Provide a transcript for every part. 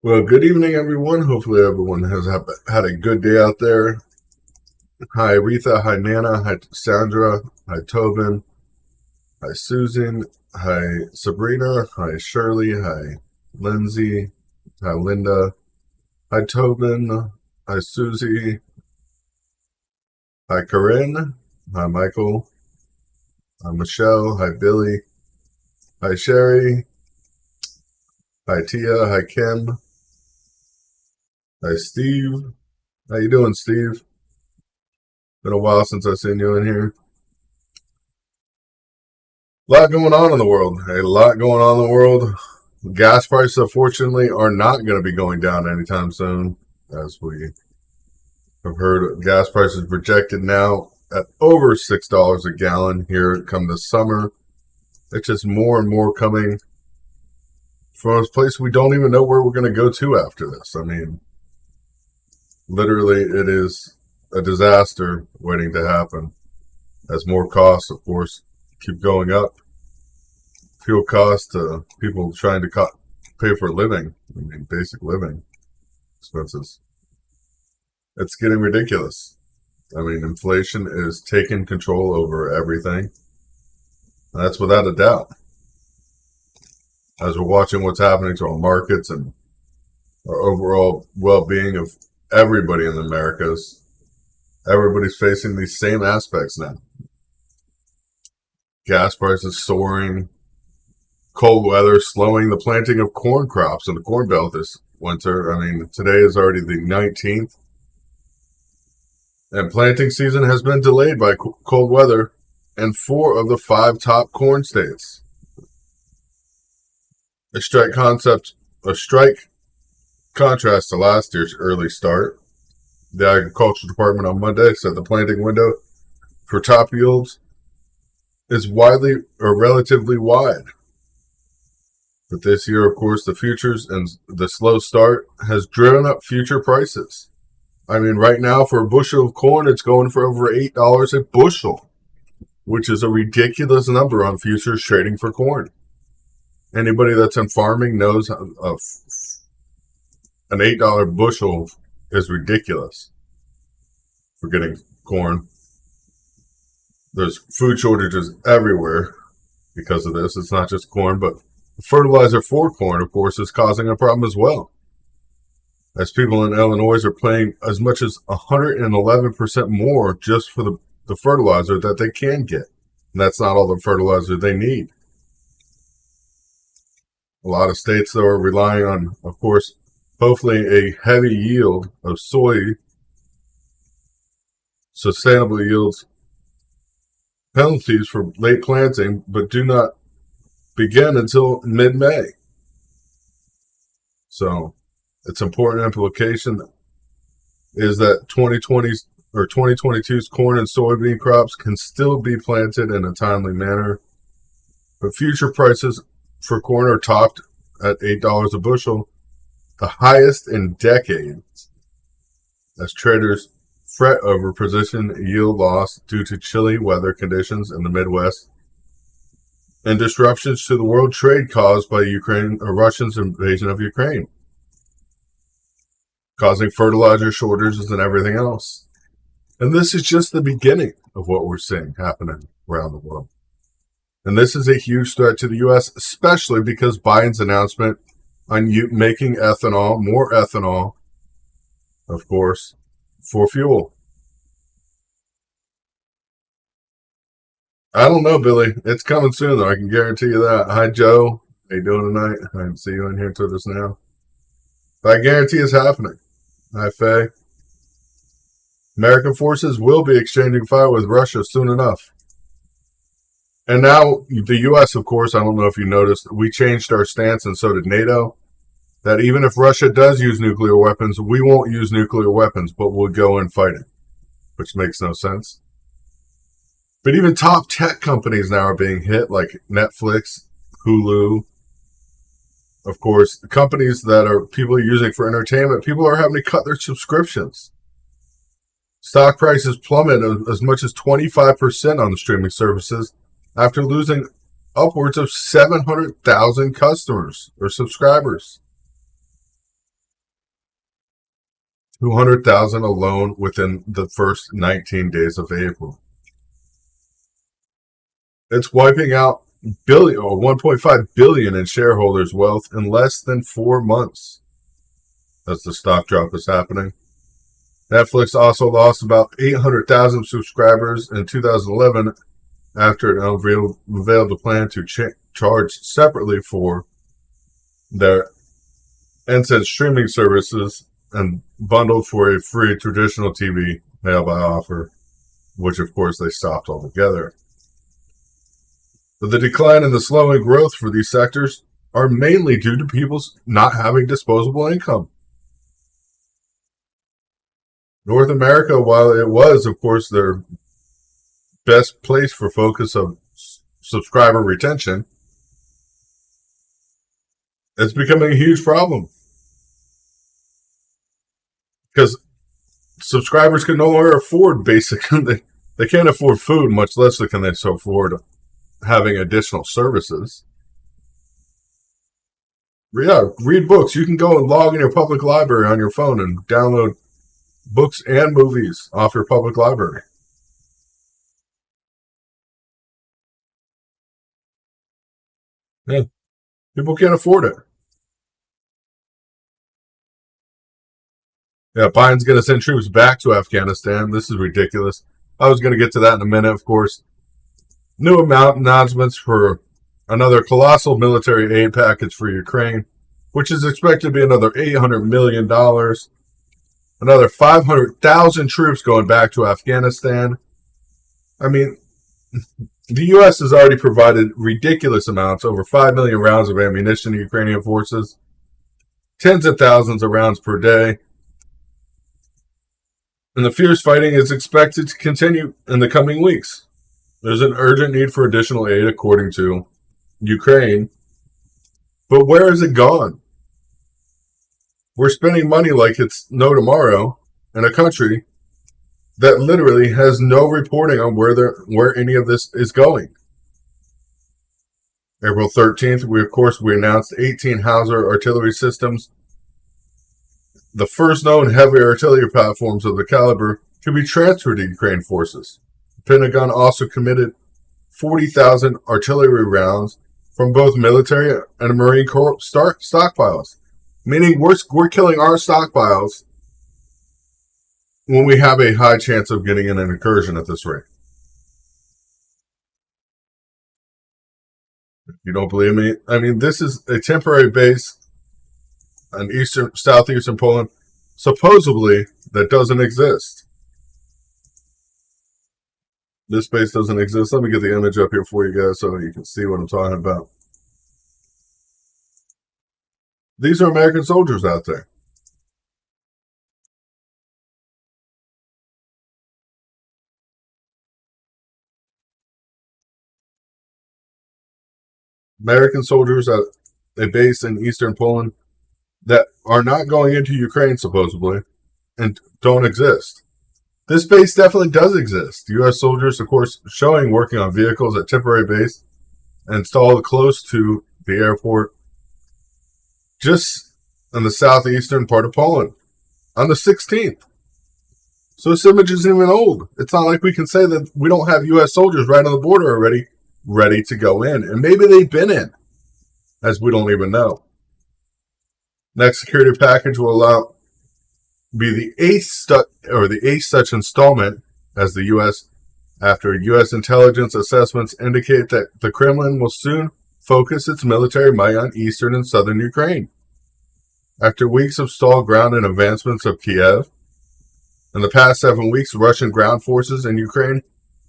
Well, good evening, everyone. Hopefully, everyone has had a good day out there. Hi, Aretha. Hi, Nana. Hi, Sandra. Hi, Tobin. Hi, Susan. Hi, Sabrina. Hi, Shirley. Hi, Lindsay. Hi, Linda. Hi, Tobin. Hi, Susie. Hi, Corinne. Hi, Michael. Hi, Michelle. Hi, Billy. Hi, Sherry. Hi, Tia. Hi, Kim. Hi, Steve. How you doing, Steve? Been a while since I've seen you in here. A lot going on in the world. A lot going on in the world. Gas prices, unfortunately, are not going to be going down anytime soon, as we have heard. Gas prices projected now at over $6 a gallon here come this summer. It's just more and more coming from a place we don't even know where we're going to go to after this. I mean, literally, it is a disaster waiting to happen as more costs, of course, keep going up. Fuel costs, people trying to pay for a living. I mean, basic living expenses. It's getting ridiculous. I mean, inflation is taking control over everything. That's without a doubt. As we're watching what's happening to our markets and our overall well-being of everybody in the Americas, everybody's facing these same aspects now. Gas prices soaring, cold weather slowing the planting of corn crops in the Corn Belt this winter. I mean, today is already the 19th. And planting season has been delayed by cold weather in 4 of the 5 top corn states. A strike contrast to last year's early start. The Agriculture Department on Monday said the planting window for top yields is widely or relatively wide. But this year, of course, the futures and the slow start has driven up future prices. I mean, right now for a bushel of corn, it's going for over $8 a bushel, which is a ridiculous number on futures trading for corn. Anybody that's in farming knows an $8 bushel is ridiculous for getting corn. There's food shortages everywhere because of this. It's not just corn, but fertilizer for corn, of course, is causing a problem as well. As people in Illinois are paying as much as 111% more just for the fertilizer that they can get. And that's not all the fertilizer they need. A lot of states, though, are relying on, of course, hopefully a heavy yield of soy, sustainable yields, penalties for late planting, but do not begin until mid-May. So, its important implication is that 2020's or 2022's corn and soybean crops can still be planted in a timely manner, but future prices for corn are topped at $8 a bushel, the highest in decades, as traders fret over position yield loss due to chilly weather conditions in the Midwest and disruptions to the world trade caused by Russia's invasion of Ukraine, causing fertilizer shortages and everything else. And this is just the beginning of what we're seeing happening around the world. And this is a huge threat to the U.S., especially because Biden's announcement on making ethanol, more ethanol, of course, for fuel. I don't know, Billy. It's coming soon, though. I can guarantee you that. Hi, Joe. How you doing tonight? I can see you in here to us now. But I guarantee it's happening. Hi, Faye. American forces will be exchanging fire with Russia soon enough. And now the U.S., of course, I don't know if you noticed, we changed our stance, and so did NATO, that even if Russia does use nuclear weapons, we won't use nuclear weapons, but we'll go in fighting, which makes no sense. But even top tech companies now are being hit, like Netflix, Hulu. Of course, the companies that are people are using for entertainment, people are having to cut their subscriptions. Stock prices plummet as much as 25% on the streaming services after losing upwards of 700,000 customers or subscribers. 200,000 alone within the first 19 days of April. It's wiping out 1.5 billion in shareholders' wealth in less than 4 months. As the stock drop is happening. Netflix also lost about 800,000 subscribers in 2011 after it unveiled a plan to charge separately for their instant streaming services and bundled for a free traditional TV mail-by offer, which of course they stopped altogether. But the decline and the slowing growth for these sectors are mainly due to people's not having disposable income. North America, while it was, of course, their best place for focus of subscriber retention, it's becoming a huge problem. Because subscribers can no longer afford basic, they can't afford food, much less can they afford having additional services. Yeah, read books. You can go and log in your public library on your phone and download books and movies off your public library. Yeah, people can't afford it. Yeah, Biden's going to send troops back to Afghanistan. This is ridiculous. I was going to get to that in a minute, of course. New announcements for another colossal military aid package for Ukraine, which is expected to be another $800 million. Another 500,000 troops going back to Afghanistan. I mean, the U.S. has already provided ridiculous amounts, over 5 million rounds of ammunition to Ukrainian forces, tens of thousands of rounds per day. And the fierce fighting is expected to continue in the coming weeks. There's an urgent need for additional aid, according to Ukraine. But where has it gone? We're spending money like it's no tomorrow in a country that literally has no reporting on where any of this is going. April 13th, we announced 18 Hauser artillery systems, the first known heavy artillery platforms of the caliber, to be transferred to Ukraine forces. The Pentagon also committed 40,000 artillery rounds from both military and Marine Corps stockpiles, meaning we're killing our stockpiles when we have a high chance of getting in an incursion at this rate. If you don't believe me, I mean, this is a temporary base in southeastern Poland, supposedly, that doesn't exist. This base doesn't exist. Let me get the image up here for you guys so you can see what I'm talking about. These are American soldiers out there. American soldiers at a base in eastern Poland that are not going into Ukraine, supposedly, and don't exist. This base definitely does exist. U.S. soldiers, of course, working on vehicles at temporary base installed close to the airport just in the southeastern part of Poland on the 16th. So this image isn't even old. It's not like we can say that we don't have U.S. soldiers right on the border already ready to go in. And maybe they've been in, as we don't even know. Next security package will be the eighth such installment as the U.S. after U.S. intelligence assessments indicate that the Kremlin will soon focus its military might on eastern and southern Ukraine. After weeks of stalled ground and advancements of Kiev, in the past 7 weeks, Russian ground forces in Ukraine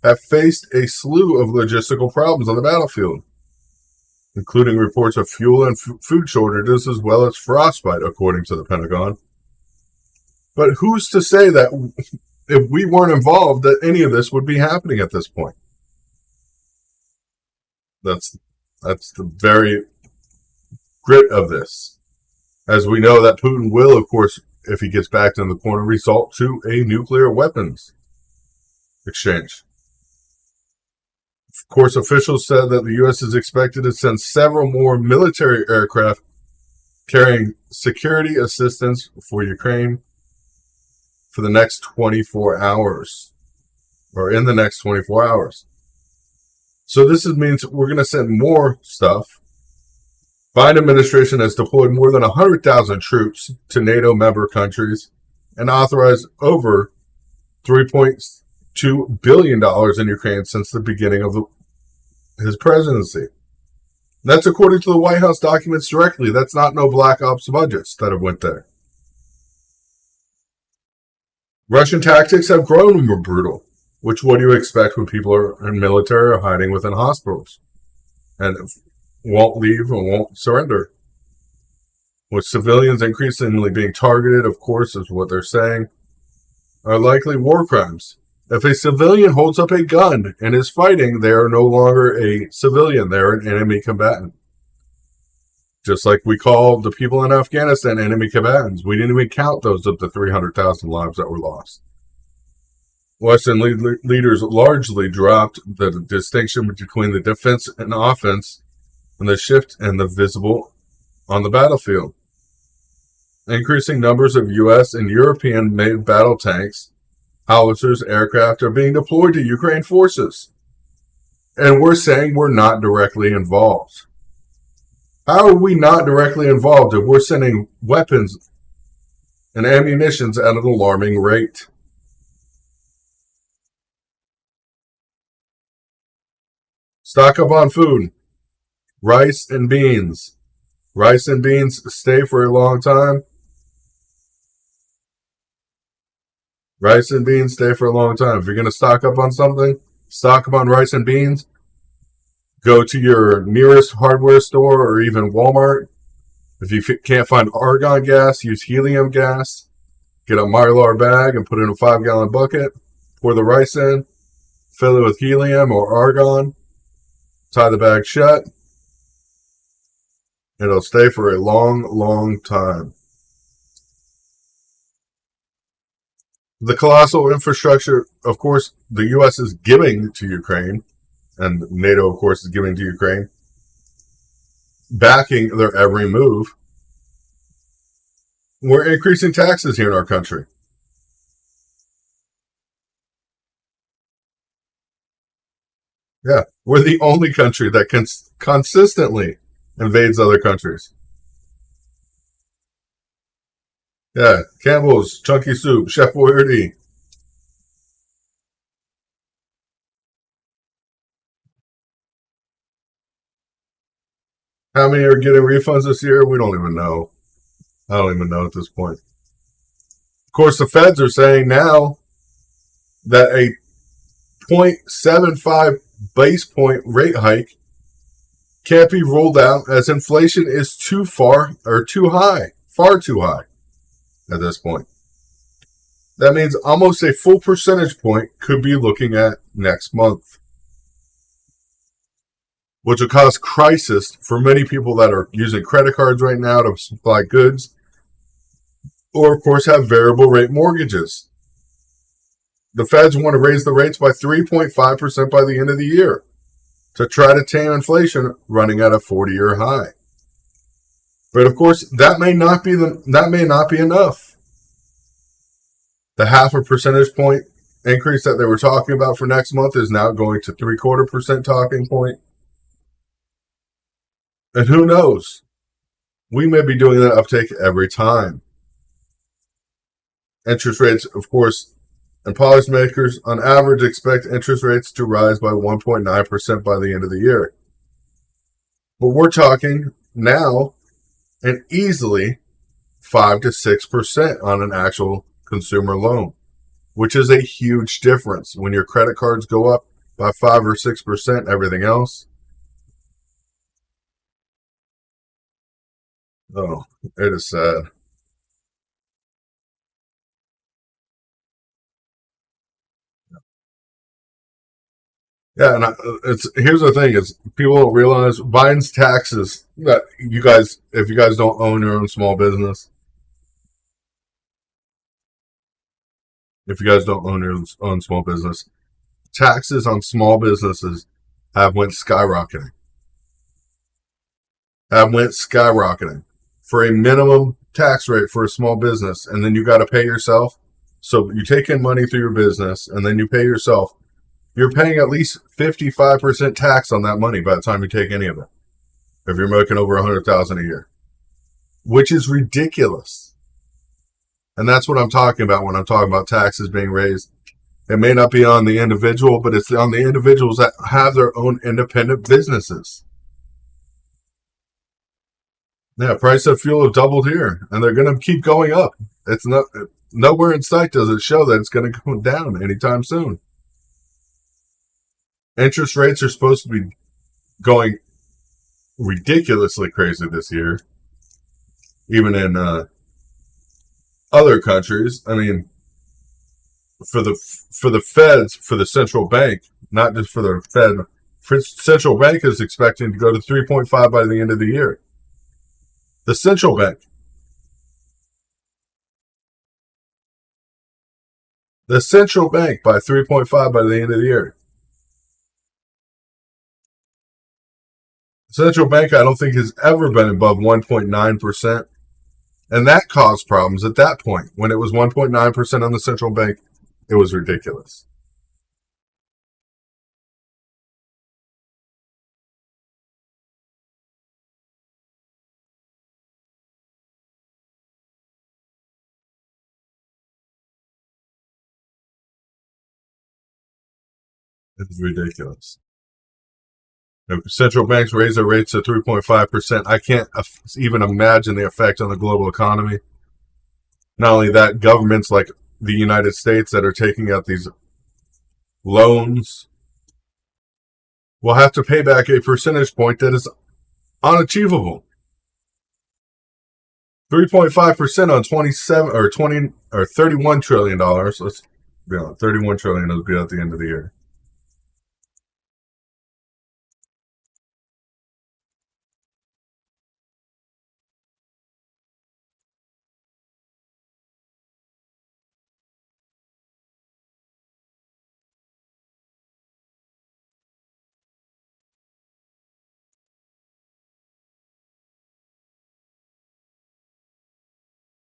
have faced a slew of logistical problems on the battlefield, including reports of fuel and food shortages as well as frostbite, according to the Pentagon. But who's to say that if we weren't involved, that any of this would be happening at this point? That's the very grit of this. As we know that Putin will, of course, if he gets backed in the corner, resort to a nuclear weapons exchange. Of course, officials said that the U.S. is expected to send several more military aircraft carrying security assistance for Ukraine for the next 24 hours, or in the next 24 hours. So this means we're going to send more stuff. Biden administration has deployed more than 100,000 troops to NATO member countries and authorized over $3.2 billion in Ukraine since the beginning of his presidency. That's according to the White House documents directly. That's not no black ops budgets that have went there. Russian tactics have grown more brutal, which what do you expect when people are in military or hiding within hospitals and won't leave and won't surrender? With civilians increasingly being targeted, of course, is what they're saying, are likely war crimes. If a civilian holds up a gun and is fighting, they are no longer a civilian, they're an enemy combatant. Just like we call the people in Afghanistan enemy combatants. We didn't even count those of the 300,000 lives that were lost. Western leaders largely dropped the distinction between the defense and offense and the shift and the visible on the battlefield. Increasing numbers of U.S. and European-made battle tanks, howitzers, aircraft are being deployed to Ukraine forces. And we're saying we're not directly involved. How are we not directly involved if we're sending weapons and ammunitions at an alarming rate? Stock up on food. Rice and beans. Rice and beans stay for a long time. Rice and beans stay for a long time. If you're going to stock up on something, stock up on rice and beans. Go to your nearest hardware store or even Walmart. If you can't find argon gas, use helium gas. Get a Mylar bag and put it in a 5-gallon bucket. Pour the rice in. Fill it with helium or argon. Tie the bag shut. It'll stay for a long, long time. The colossal infrastructure, of course, the U.S. is giving to Ukraine, and NATO, of course, is giving to Ukraine, backing their every move. We're increasing taxes here in our country. Yeah, we're the only country that consistently invades other countries. Yeah, Campbell's, Chunky Soup, Chef Boyardee. How many are getting refunds this year? We don't even know. I don't even know at this point. Of course, the feds are saying now that a 0.75 base point rate hike can't be ruled out as inflation is far too high at this point. That means almost a full percentage point could be looking at next month, which will cause crisis for many people that are using credit cards right now to supply goods, or of course have variable rate mortgages. The feds want to raise the rates by 3.5% by the end of the year to try to tame inflation running at a 40-year high. But of course, that may not be enough. The 0.5 percentage point increase that they were talking about for next month is now going to 0.75% talking point. And who knows? We may be doing that uptake every time. Interest rates, of course, and policymakers on average expect interest rates to rise by 1.9% by the end of the year. But we're talking now and easily 5 to 6% on an actual consumer loan, which is a huge difference. When your credit cards go up by 5 or 6%, everything else, oh, it is sad. Yeah, and it's here's the thing: is people don't realize Biden's taxes. That you guys, if you guys don't own your own small business, if you guys don't own your own small business, taxes on small businesses have went skyrocketing. Have went skyrocketing for a minimum tax rate for a small business, and then you got to pay yourself. So you take in money through your business, and then you pay yourself. You're paying at least 55% tax on that money by the time you take any of it. If you're making over 100,000 a year, which is ridiculous. And that's what I'm talking about when I'm talking about taxes being raised. It may not be on the individual, but it's on the individuals that have their own independent businesses. Yeah, price of fuel have doubled here, and they're going to keep going up. It's not nowhere in sight does it show that it's going to go down anytime soon. Interest rates are supposed to be going ridiculously crazy this year, even in other countries. I mean, for the Feds, for the central bank, not just for the Fed, central bank is expecting to go to 3.5 by the end of the year. The central bank. The central bank by 3.5 by the end of the year. Central bank, I don't think, has ever been above 1.9%. And that caused problems at that point. When it was 1.9% on the central bank, it was ridiculous. It's ridiculous. If central banks raise their rates to 3.5%, I can't even imagine the effect on the global economy. Not only that, governments like the United States that are taking out these loans will have to pay back a percentage point that is unachievable. 3.5% on 27 or 20 or $31 trillion. Let's be honest, 31 trillion will be at the end of the year.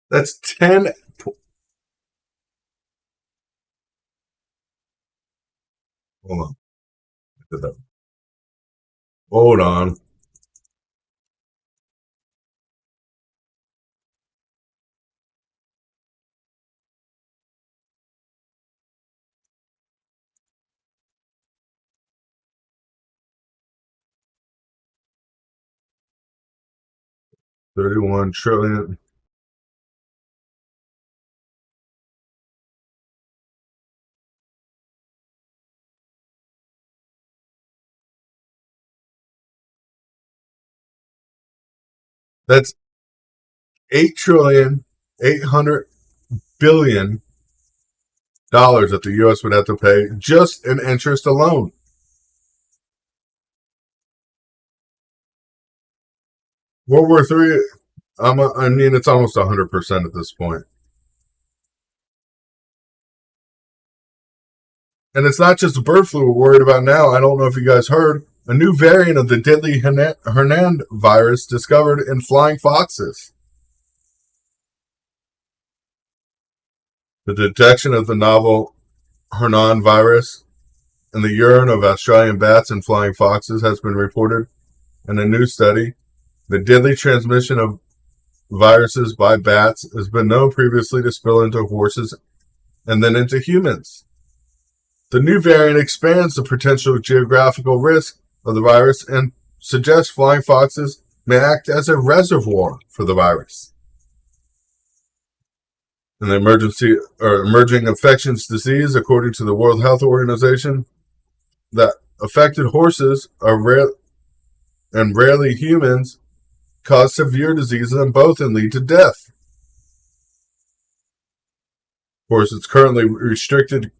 That's 10. Hold on. Hold on. $31 trillion. That's 8 trillion 800 billion that the U.S. would have to pay just in interest alone. World War III, I mean, it's almost 100% at this point. And it's not just the bird flu we're worried about now. I don't know if you guys heard. A new variant of the deadly Hernand virus discovered in flying foxes. The detection of the novel Hernan virus in the urine of Australian bats and flying foxes has been reported in a new study. The deadly transmission of viruses by bats has been known previously to spill into horses and then into humans. The new variant expands the potential geographical risk of the virus and suggests flying foxes may act as a reservoir for the virus. In the emerging infectious disease, according to the World Health Organization, that affected horses are rarely humans cause severe diseases in both and lead to death. Of course, it's currently restricted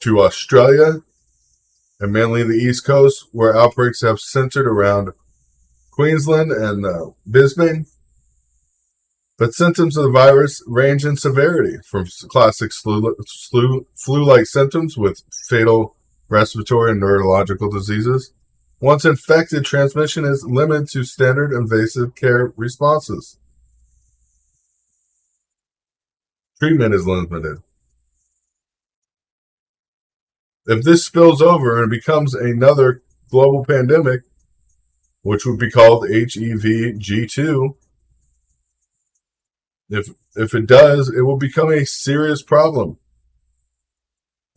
to Australia and mainly the East Coast, where outbreaks have centered around Queensland and Brisbane. But symptoms of the virus range in severity, from classic flu-like symptoms with fatal respiratory and neurological diseases. Once infected, transmission is limited to standard invasive care responses. Treatment is limited. If this spills over and becomes another global pandemic, which would be called HEV-G2, if it does, it will become a serious problem.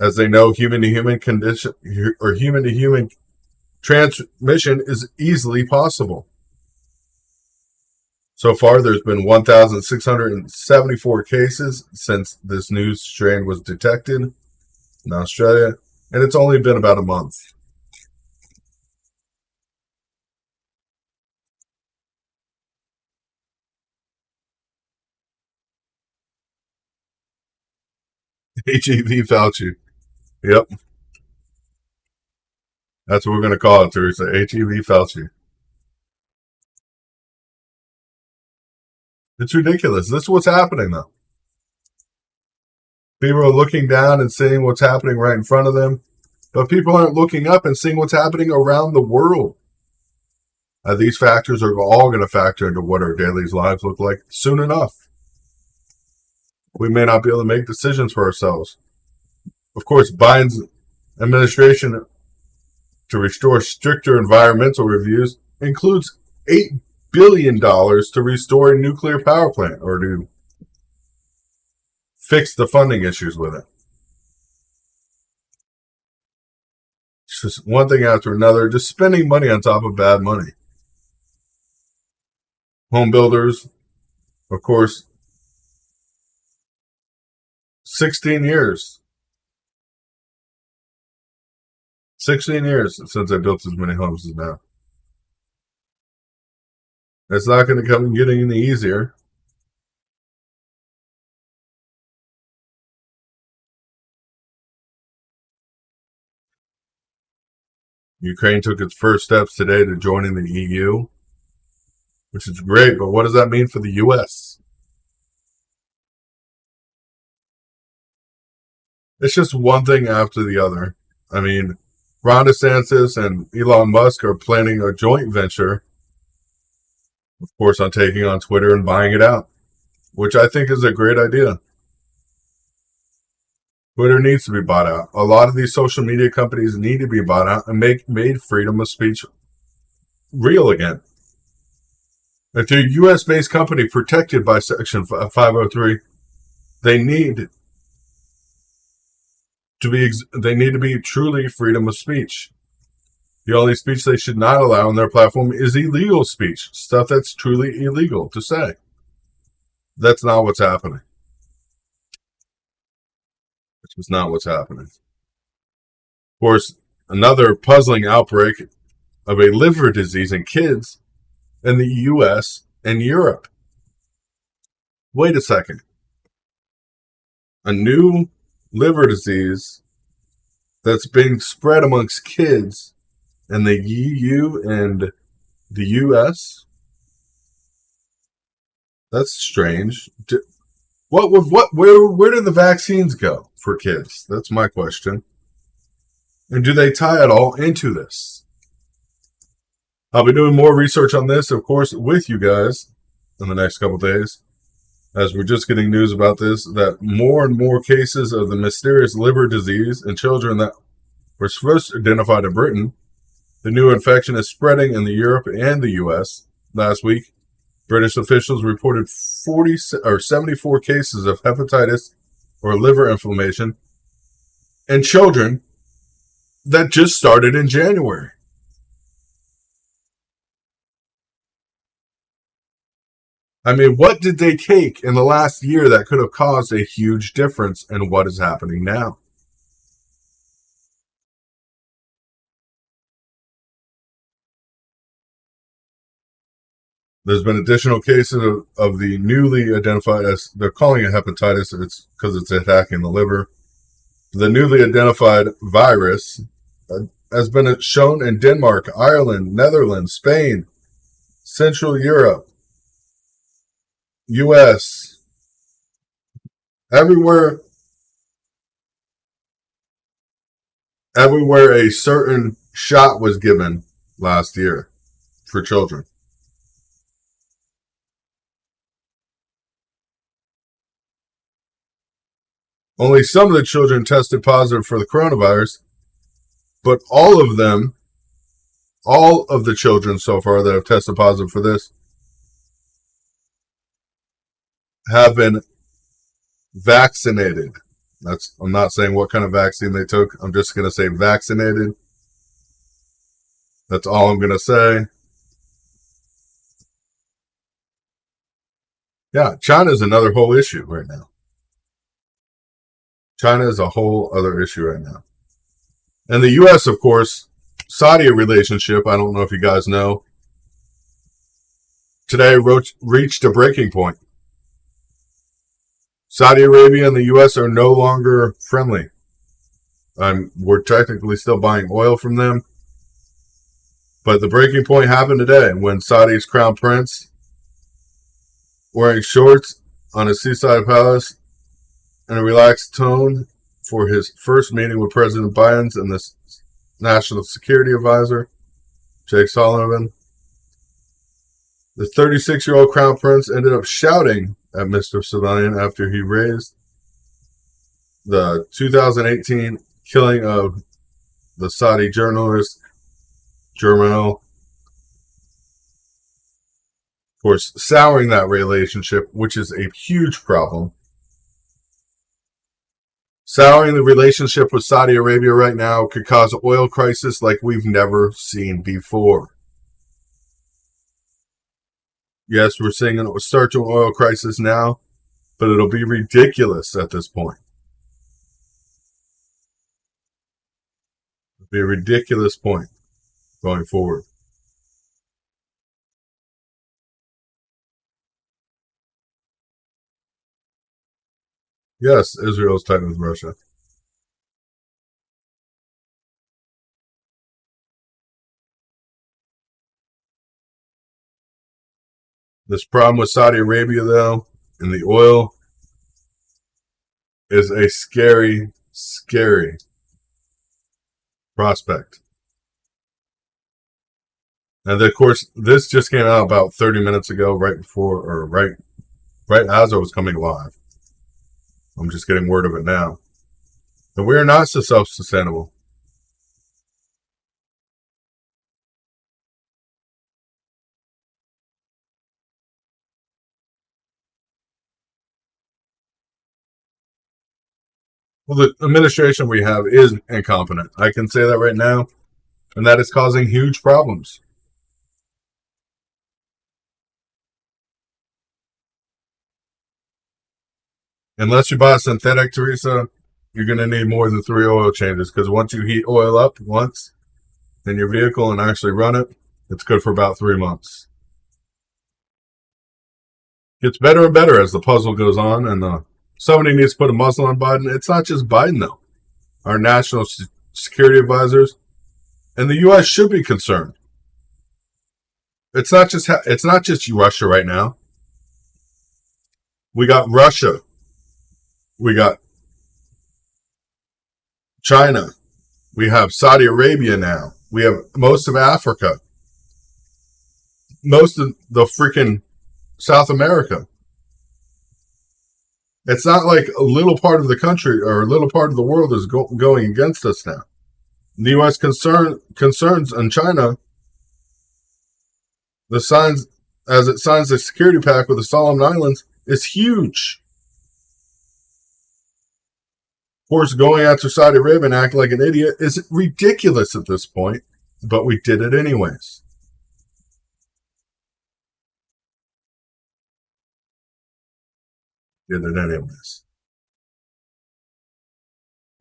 As they know, human-to-human condition or human-to-human transmission is easily possible. So far, there's been 1,674 cases since this new strain was detected in Australia, and it's only been about a month. HEV Fauci. Yep. That's what we're going to call it, Teresa. HEV Fauci. It's ridiculous. This is what's happening, though. People are looking down and seeing what's happening right in front of them, but people aren't looking up and seeing what's happening around the world. These factors are all going to factor into what our daily lives look like soon enough. We may not be able to make decisions for ourselves. Of course, Biden's administration to restore stricter environmental reviews includes $8 billion to restore a nuclear power plant or to fix the funding issues with it. It's just one thing after another, just spending money on top of bad money. Home builders, of course, 16 years. 16 years since I built as many homes as now. It's not going to come and get any easier. Ukraine took its first steps today to joining the EU, which is great, but what does that mean for the U.S.? It's just one thing after the other. I mean, Ron DeSantis and Elon Musk are planning a joint venture, of course, on taking on Twitter and buying it out, which I think is a great idea. Twitter needs to be bought out. A lot of these social media companies need to be bought out and made freedom of speech real again. If they're a U.S.-based company protected by Section 503, they need to be truly freedom of speech. The only speech they should not allow on their platform is illegal speech, stuff that's truly illegal to say. That's not what's happening. It's not what's happening. Of course, another puzzling outbreak of a liver disease in kids in the U.S. and Europe. Wait a second. A new liver disease that's being spread amongst kids in the EU and the U.S.? That's strange. Where did the vaccines go for kids? That's my question. And do they tie it all into this? I'll be doing more research on this, of course, with you guys in the next couple days. as we're just getting news about this, that more and more cases of the mysterious liver disease in children that were first identified in Britain. The new infection is spreading in Europe and the U.S. Last week, British officials reported 74 cases of hepatitis or liver inflammation in children that just started in January. I mean, what did they take in the last year that could have caused a huge difference in what is happening now? There's been additional cases of the newly identified, as they're calling it hepatitis, it's because it's attacking the liver. The newly identified virus has been shown in Denmark, Ireland, Netherlands, Spain, Central Europe, U.S., everywhere a certain shot was given last year for children. Only some of the children tested positive for the coronavirus, but all of the children so far that have tested positive for this have been vaccinated. I'm not saying what kind of vaccine they took. I'm just going to say vaccinated. That's all I'm going to say. Yeah, China is another whole issue right now. China is a whole other issue right now. And the U.S., of course, Saudi relationship, I don't know if you guys know, today reached a breaking point. Saudi Arabia and the U.S. are no longer friendly. We're technically still buying oil from them. But the breaking point happened today when Saudi's crown prince, wearing shorts on a seaside palace in a relaxed tone for his first meeting with President Biden and the National Security Advisor, Jake Sullivan. The 36-year-old crown prince ended up shouting at Mr. Sullivan after he raised the 2018 killing of the Saudi journalist Jamal, of course, souring that relationship, which is a huge problem. Souring the relationship with Saudi Arabia right now could cause an oil crisis like we've never seen before. Yes, we're seeing a start to an oil crisis now, but it'll be ridiculous at this point. It'll be a ridiculous point going forward. Yes, Israel is tight with Russia. This problem with Saudi Arabia, though, and the oil is a scary, scary prospect. And of course, this just came out about 30 minutes ago, right as I was coming live. I'm just getting word of it now. And we are not so self-sustainable. Well, the administration we have is incompetent. I can say that right now. And that is causing huge problems. Unless you buy a synthetic, Teresa, you're going to need more than 3 oil changes, because once you heat oil up once in your vehicle and actually run it, it's good for about 3 months. Gets better and better as the puzzle goes on, and somebody needs to put a muzzle on Biden. It's not just Biden, though. Our national security advisors and the U.S. should be concerned. It's not just Russia right now. We got Russia. We got China. We have Saudi Arabia now. We have most of Africa. Most of the freaking South America. It's not like a little part of the country or a little part of the world is going against us now. The U.S. concerns in China, the signs as it signs the security pact with the Solomon Islands, is huge. Of course, going after Saudi Arabia and acting like an idiot is ridiculous at this point, but we did it anyways. Did it anyways.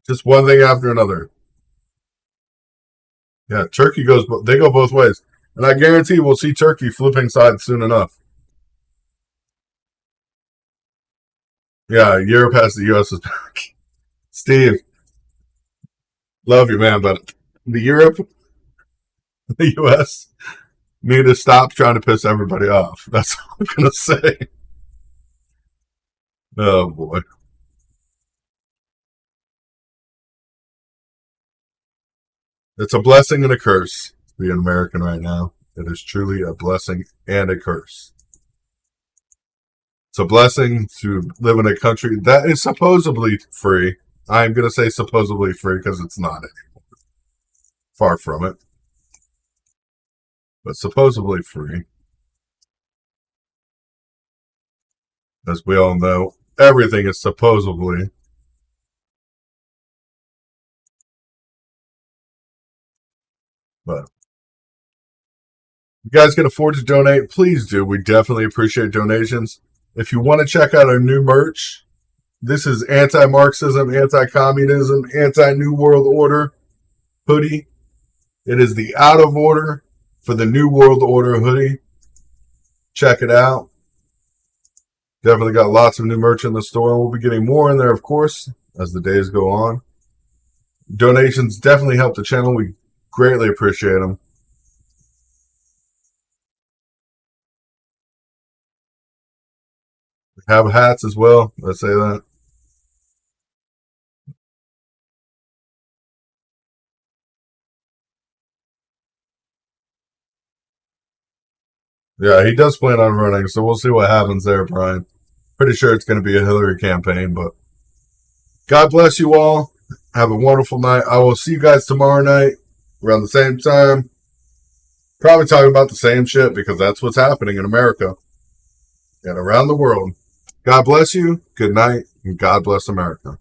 Just one thing after another. Yeah, Turkey they go both ways. And I guarantee we'll see Turkey flipping sides soon enough. Yeah, Europe has the U.S. is back. Steve, love you, man, but the Europe, the U.S. need to stop trying to piss everybody off. That's all I'm going to say. Oh, boy. It's a blessing and a curse to be an American right now. It is truly a blessing and a curse. It's a blessing to live in a country that is supposedly free. I'm going to say supposedly free because it's not anymore. Far from it. But supposedly free. As we all know, everything is supposedly. But if you guys can afford to donate, please do. We definitely appreciate donations. If you want to check out our new merch, this is anti-Marxism, anti-communism, anti-New World Order hoodie. It is the out of order for the New World Order hoodie. Check it out. Definitely got lots of new merch in the store. We'll be getting more in there, of course, as the days go on. Donations definitely help the channel. We greatly appreciate them. We have hats as well. Let's say that. Yeah, he does plan on running, so we'll see what happens there, Brian. Pretty sure it's going to be a Hillary campaign, but God bless you all. Have a wonderful night. I will see you guys tomorrow night around the same time. Probably talking about the same shit because that's what's happening in America and around the world. God bless you. Good night, and God bless America.